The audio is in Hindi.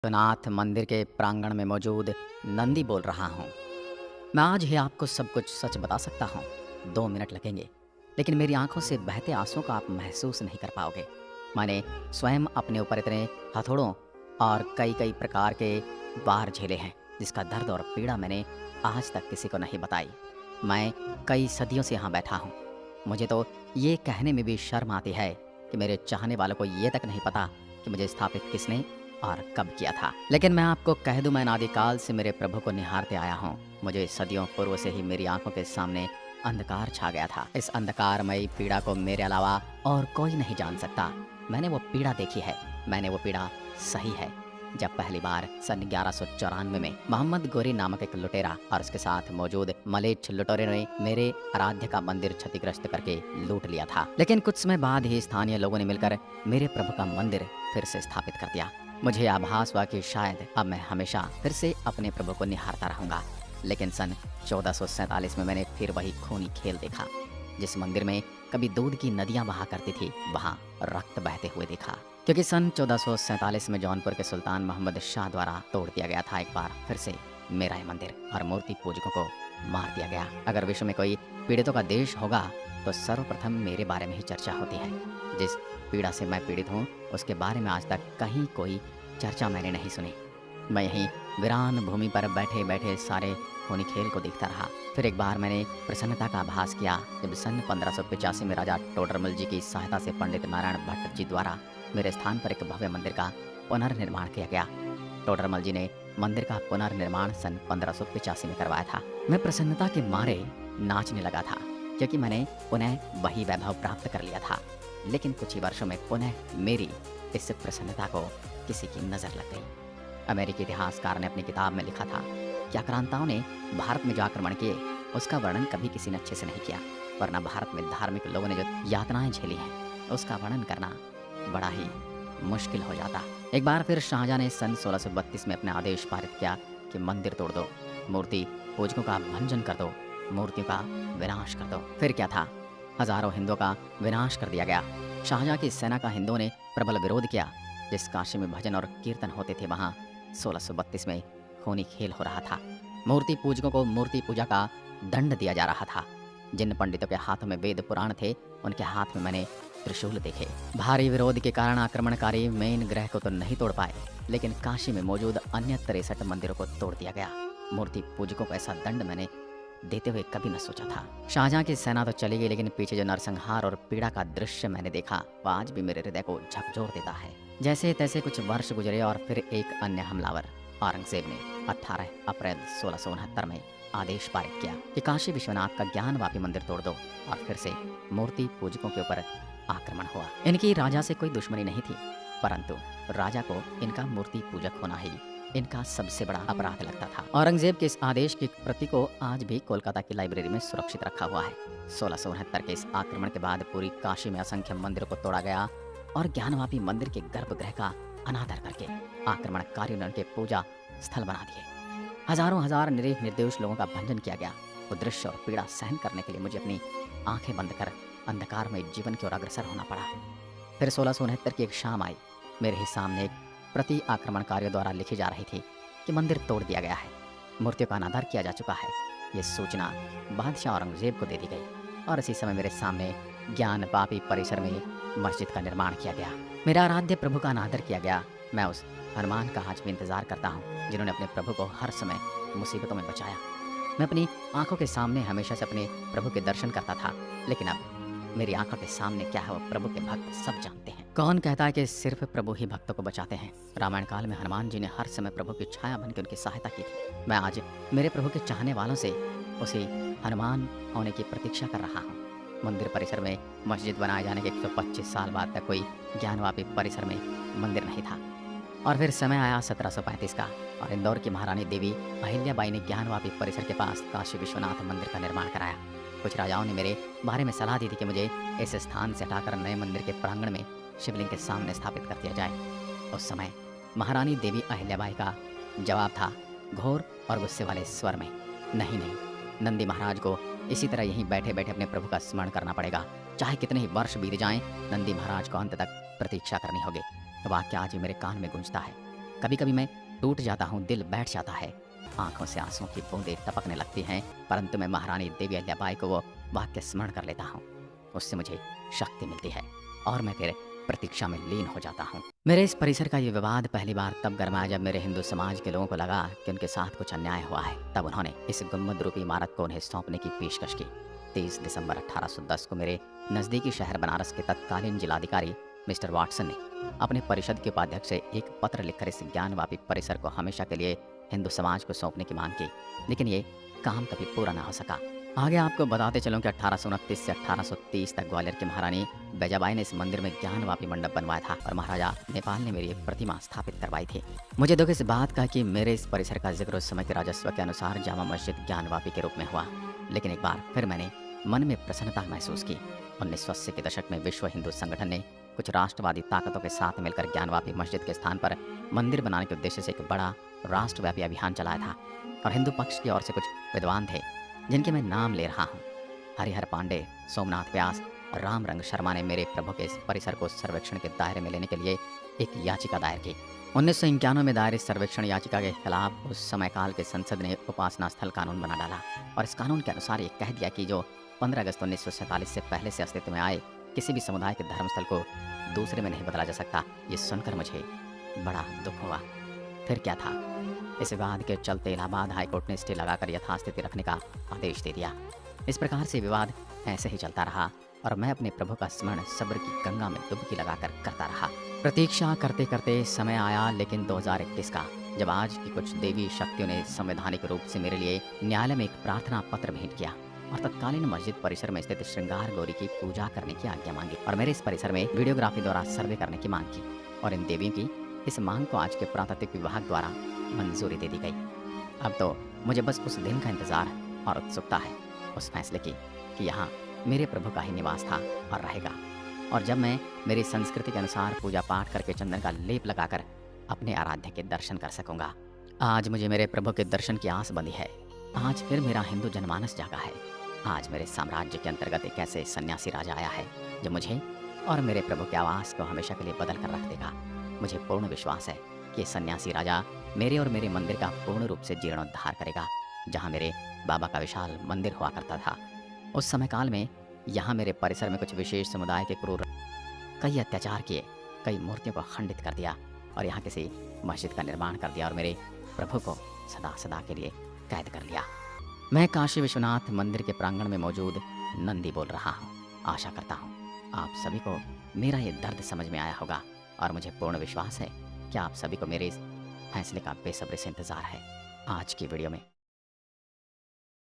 नाथ मंदिर के प्रांगण में मौजूद नंदी बोल रहा हूँ। मैं आज ही आपको सब कुछ सच बता सकता हूँ। 2 मिनट लगेंगे, लेकिन मेरी आंखों से बहते आंसुओं का आप महसूस नहीं कर पाओगे। मैंने स्वयं अपने ऊपर इतने हथौड़ों और कई कई प्रकार के वार झेले हैं, जिसका दर्द और पीड़ा मैंने आज तक किसी को नहीं बताई। मैं कई सदियों से यहाँ बैठा हूँ। मुझे तो ये कहने में भी शर्म आती है कि मेरे चाहने वालों को ये तक नहीं पता कि मुझे स्थापित किसने और कब किया था। लेकिन मैं आपको कह दूं, मैं अनादिकाल से मेरे प्रभु को निहारते आया हूँ। मुझे सदियों पूर्व से ही मेरी आंखों के सामने अंधकार छा गया था। इस अंधकारमयी पीड़ा को मेरे अलावा और कोई नहीं जान सकता। मैंने वो पीड़ा देखी है, मैंने वो पीड़ा सही है। जब पहली बार सन 1194 में मोहम्मद गोरी नामक एक लुटेरा और उसके साथ मौजूद मलेच्छ लुटेरे ने मेरे आराध्य का मंदिर क्षतिग्रस्त करके लूट लिया था। लेकिन कुछ समय बाद ही स्थानीय लोगों ने मिलकर मेरे प्रभु का मंदिर फिर से स्थापित कर दिया। मुझे आभास हुआ कि शायद अब मैं हमेशा फिर से अपने प्रभु को निहारता रहूंगा। लेकिन सन 1447 में मैंने फिर वही खूनी खेल देखा। जिस मंदिर में कभी दूध की नदियां बहा करती थी, वहां रक्त बहते हुए देखा। क्योंकि सन 1447 में जौनपुर के सुल्तान मोहम्मद शाह द्वारा तोड़ दिया गया था एक बार फिर से मेरा ये मंदिर, और मूर्ति पूजकों को मार दिया गया। अगर विश्व में कोई पीड़ितों का देश होगा तो सर्वप्रथम मेरे बारे में ही चर्चा होती है। जिस पीड़ा से मैं पीड़ित हूँ, उसके बारे में आज तक कहीं कोई चर्चा मैंने नहीं सुनी। मैं यहीं वीरान भूमि पर बैठे बैठे सारे खूनी खेल को देखता रहा। फिर एक बार मैंने प्रसन्नता का आभास किया जब सन 1585 में राजा टोडरमल जी की सहायता से पंडित नारायण भट्ट जी द्वारा मेरे स्थान पर एक भव्य मंदिर का पुनर्निर्माण किया गया। टोडरमल जी ने मंदिर का पुनर्निर्माण सन 1585 में करवाया था। मैं प्रसन्नता के मारे नाचने लगा था, क्योंकि मैंने पुनः वही वैभव प्राप्त कर लिया था। लेकिन कुछ ही वर्षों में पुनः मेरी इस प्रसन्नता को किसी की नजर लग गई। अमेरिकी इतिहासकार ने अपनी किताब में लिखा था कि आक्रांताओं ने भारत में जो आक्रमण किए, उसका वर्णन कभी किसी ने अच्छे से नहीं किया, वरना भारत में धार्मिक लोगों ने जो यातनाएं झेली हैं, उसका वर्णन करना बड़ा ही मुश्किल हो जाता। एक बार फिर शाहजहां ने सन 1632 में अपना आदेश पारित किया कि मंदिर तोड़ दो, मूर्ति पूजकों का भंजन कर दो, मूर्तियों का विनाश कर दो। फिर क्या था, हजारों हिंदुओं का विनाश कर दिया गया। शाहजहां की सेना का हिंदुओं ने प्रबल विरोध किया। जिस काशी में भजन और कीर्तन होते थे, वहां 1632 में खूनी खेल हो रहा था। मूर्ति पूजकों को मूर्ति पूजा का दंड दिया जा रहा था। जिन पंडितों के हाथों में वेद पुराण थे, उनके हाथ में मैंने त्रिशूल देखे। भारी विरोध के कारण आक्रमणकारी मेन ग्रह को तो नहीं तोड़ पाए, लेकिन काशी में मौजूद अन्य 63 मंदिरों को तोड़ दिया गया। मूर्ति पूजकों को ऐसा दंड मैंने देते हुए कभी न सोचा था। शाहजहां की सेना तो चली गई, लेकिन पीछे जो नरसंहार और पीड़ा का दृश्य मैंने देखा, वह आज भी मेरे हृदय को झकझोर देता है। जैसे तैसे कुछ वर्ष गुजरे और फिर एक अन्य हमलावर औरंगजेब ने 18 अप्रैल 1669 में आदेश पारित किया कि काशी विश्वनाथ का ज्ञानवापी मंदिर तोड़ दो, और फिर से मूर्ति पूजकों के ऊपर आक्रमण हुआ। इनकी राजा से कोई दुश्मनी नहीं थी, परंतु राजा को इनका मूर्ति पूजक होना ही इनका सबसे बड़ा अपराध लगता था। औरंगजेब के इस आदेश की प्रति को आज भी कोलकाता की लाइब्रेरी में सुरक्षित रखा हुआ है। 1669 के इस आक्रमण के बाद पूरी काशी में असंख्य मंदिरों को तोड़ा गया, और ज्ञानवापी मंदिर के गर्भगृह का अनादर करके आक्रमणकारियों ने उनके पूजा स्थल बना दिए। हजारों हजार निरीह निर्दोष लोगों का भंजन किया गया। वो दृश्य और पीड़ा सहन करने के लिए मुझे अपनी आंखें बंद कर अंधकार में जीवन की ओर अग्रसर होना पड़ा। फिर 1669 की एक शाम आई। मेरे ही सामने एक प्रति आक्रमणकारियों द्वारा लिखी जा रही थी कि मंदिर तोड़ दिया गया है, मूर्तियों का अनादर किया जा चुका है। ये सूचना बादशाह औरंगजेब को दे दी गई, और इसी समय मेरे सामने ज्ञानवापी परिसर में मस्जिद का निर्माण किया गया। मेरा आराध्य प्रभु का अनादर किया गया। मैं उस हनुमान का आज भी इंतजार करता हूँ, जिन्होंने अपने प्रभु को हर समय मुसीबतों में बचाया। मैं अपनी आंखों के सामने हमेशा से अपने प्रभु के दर्शन करता था, लेकिन अब मेरी आंखों के सामने क्या है, वो प्रभु के भक्त सब जानते हैं। कौन कहता है कि सिर्फ प्रभु ही भक्तों को बचाते हैं? रामायण काल में हनुमान जी ने हर समय प्रभु की छाया बनकर उनकी सहायता की थी। मैं आज मेरे प्रभु के चाहने वालों से उसी हनुमान होने की प्रतीक्षा कर रहा हूँ। मंदिर परिसर में मस्जिद बनाए जाने के 125 साल बाद तक कोई ज्ञानवापी परिसर में मंदिर नहीं था। और फिर समय आया 1735 का, और इंदौर की महारानी देवी अहिल्याबाई ने ज्ञानवापी परिसर के पास काशी विश्वनाथ मंदिर का निर्माण कराया। कुछ राजाओं ने मेरे बारे में सलाह दी थी कि मुझे इस स्थान से हटाकर नए मंदिर के प्रांगण में शिवलिंग के सामने स्थापित कर दिया जाए। उस समय महारानी देवी अहिल्याबाई का जवाब था घोर और गुस्से वाले स्वर में, नहीं नहीं, नंदी महाराज को इसी तरह यहीं बैठे बैठे अपने प्रभु का स्मरण करना पड़ेगा। चाहे कितने ही वर्ष बीत जाएं, नंदी महाराज को अंत तक प्रतीक्षा करनी होगी। वाक्य आज भी मेरे कान में गूंजता है। कभी कभी मैं टूट जाता हूँ, दिल बैठ जाता है, आंखों से आंसुओं की बूंदें टपकने लगती हैं, परंतु मैं महारानी देवी अहिल्याबाई को वो वाक्य स्मरण कर लेता हूँ। उससे मुझे शक्ति मिलती है और मैं फिर प्रतीक्षा में लीन हो जाता हूँ। मेरे इस परिसर का ये विवाद पहली बार तब गरमाया जब मेरे हिंदू समाज के लोगों को लगा कि उनके साथ कुछ अन्याय हुआ है। तब उन्होंने इस गुम्बद रूपी इमारत को उन्हें सौंपने की पेशकश की। 30 दिसंबर 1810 को मेरे नज़दीकी शहर बनारस के तत्कालीन जिलाधिकारी मिस्टर वाटसन ने अपने परिषद के उपाध्यक्ष से एक पत्र लिखकर इस ज्ञानवापी परिसर को हमेशा के लिए हिंदू समाज को सौंपने की मांग की, लेकिन ये काम कभी पूरा ना हो सका। आगे आपको बताते चलूं कि 1829 से 1830 तक ग्वालियर की महारानी बैजाबाई ने इस मंदिर में ज्ञानवापी मंडप बनवाया था और महाराजा नेपाल ने मेरी एक प्रतिमा स्थापित करवाई थी। मुझे दुख इस बात का कि मेरे इस परिसर का जिक्र उस समय के राजस्व के अनुसार जामा मस्जिद ज्ञानवापी के रूप में हुआ, लेकिन एक बार फिर मैंने मन में प्रसन्नता महसूस की। 1980 के दशक में विश्व हिंदू संगठन ने कुछ राष्ट्रवादी ताकतों के साथ मिलकर ज्ञानवापी मस्जिद के स्थान पर मंदिर बनाने के उद्देश्य से एक बड़ा राष्ट्रव्यापी अभियान चलाया था और हिंदू पक्ष की ओर से कुछ विद्वान थे जिनके मैं नाम ले रहा हूँ। हरिहर पांडे, सोमनाथ व्यास और रामरंग शर्मा ने मेरे प्रभु के इस परिसर को सर्वेक्षण के दायरे में लेने के लिए एक याचिका दायर की। 1991 में दायर इस सर्वेक्षण याचिका के खिलाफ उस समय काल के संसद ने उपासना स्थल कानून बना डाला और इस कानून के अनुसार ये कह दिया कि जो 15 अगस्त 1947 से पहले से अस्तित्व में आए किसी भी समुदाय के धर्मस्थल को दूसरे में नहीं बदला जा सकता। ये सुनकर मुझे बड़ा दुख हुआ। फिर क्या था, इस विवाद के चलते इलाहाबाद हाईकोर्ट ने स्टे लगाकर यथास्थिति रखने का आदेश दे दिया। इस प्रकार से विवाद ऐसे ही चलता रहा और मैं अपने प्रभु का स्मरण सब्र की गंगा में डुबकी लगाकर करता रहा। प्रतीक्षा करते करते समय आया, लेकिन 2021 का, जब आज की कुछ देवी शक्तियों ने संवैधानिक रूप से मेरे लिए न्यायालय में एक प्रार्थना पत्र भेंट किया और तत्कालीन मस्जिद परिसर में स्थित श्रृंगार गौरी की पूजा करने की आज्ञा मांगी और मेरे इस परिसर में वीडियोग्राफी द्वारा सर्वे करने की मांग की और इन देवियों की इस मांग को आज के पुरातत्व विभाग द्वारा मंजूरी दे दी गई। अब तो मुझे बस उस दिन का इंतजार और उत्सुकता है उस फैसले की कि यहाँ मेरे प्रभु का ही निवास था और रहेगा, और जब मैं मेरी संस्कृति के अनुसार पूजा पाठ करके चंदन का लेप लगाकर अपने आराध्य के दर्शन कर सकूंगा। आज मुझे मेरे प्रभु के दर्शन की आस बंधी है। आज फिर मेरा हिंदू जनमानस जागा है। आज मेरे साम्राज्य के अंतर्गत एक ऐसे सन्यासी राजा आया है जो मुझे और मेरे प्रभु के आवास को हमेशा के लिए बदल कर रख देगा। मुझे पूर्ण विश्वास है कि सन्यासी राजा मेरे और मेरे मंदिर का पूर्ण रूप से जीर्णोद्धार करेगा। जहाँ मेरे बाबा का विशाल मंदिर हुआ करता था, उस समय काल में यहाँ मेरे परिसर में कुछ विशेष समुदाय के क्रूर कई अत्याचार किए, कई मूर्तियों को खंडित कर दिया और यहाँ किसी मस्जिद का निर्माण कर दिया और मेरे प्रभु को सदा सदा के लिए कैद कर लिया। मैं काशी विश्वनाथ मंदिर के प्रांगण में मौजूद नंदी बोल रहा हूँ। आशा करता हूँ आप सभी को मेरा ये दर्द समझ में आया होगा और मुझे पूर्ण विश्वास है कि आप सभी को मेरे इस फैसले का बेसब्री से इंतज़ार है। आज की वीडियो में